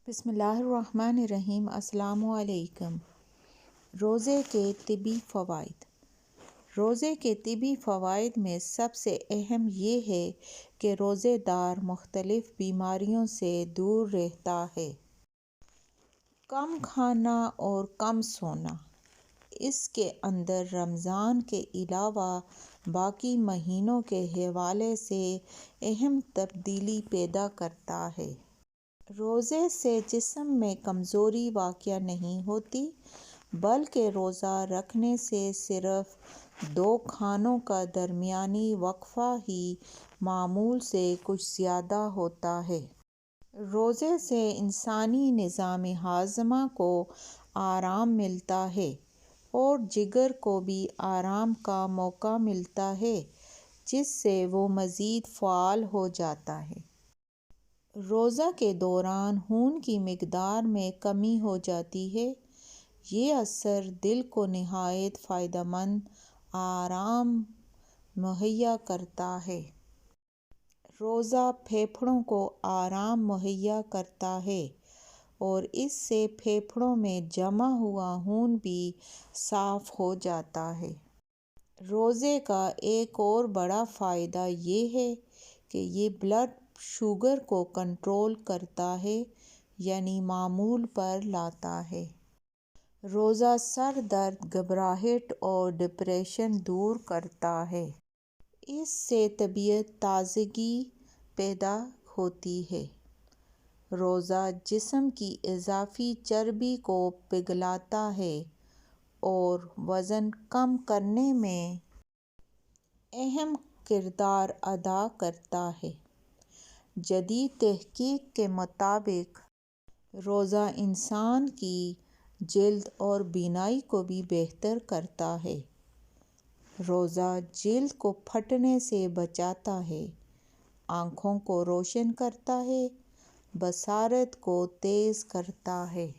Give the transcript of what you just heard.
بسم اللہ الرحمن الرحیم۔ السلام علیکم۔ روزے کے طبی فوائد۔ روزے کے طبی فوائد میں سب سے اہم یہ ہے کہ روزے دار مختلف بیماریوں سے دور رہتا ہے۔ کم کھانا اور کم سونا اس کے اندر رمضان کے علاوہ باقی مہینوں کے حوالے سے اہم تبدیلی پیدا کرتا ہے۔ روزے سے جسم میں کمزوری واقع نہیں ہوتی، بلکہ روزہ رکھنے سے صرف 2 کھانوں کا درمیانی وقفہ ہی معمول سے کچھ زیادہ ہوتا ہے۔ روزے سے انسانی نظام ہاضمہ کو آرام ملتا ہے اور جگر کو بھی آرام کا موقع ملتا ہے، جس سے وہ مزید فعال ہو جاتا ہے۔ روزہ کے دوران خون کی مقدار میں کمی ہو جاتی ہے۔ یہ اثر دل کو نہایت فائدہ مند آرام مہیا کرتا ہے۔ روزہ پھیپھڑوں کو آرام مہیا کرتا ہے اور اس سے پھیپھڑوں میں جمع ہوا خون بھی صاف ہو جاتا ہے۔ روزے کا ایک اور بڑا فائدہ یہ ہے کہ یہ بلڈ شوگر کو کنٹرول کرتا ہے، یعنی معمول پر لاتا ہے۔ روزہ سر درد، گھبراہٹ اور ڈپریشن دور کرتا ہے۔ اس سے طبیعت تازگی پیدا ہوتی ہے۔ روزہ جسم کی اضافی چربی کو پگھلاتا ہے اور وزن کم کرنے میں اہم کردار ادا کرتا ہے۔ جدید تحقیق کے مطابق روزہ انسان کی جلد اور بینائی کو بھی بہتر کرتا ہے۔ روزہ جلد کو پھٹنے سے بچاتا ہے، آنکھوں کو روشن کرتا ہے، بصارت کو تیز کرتا ہے۔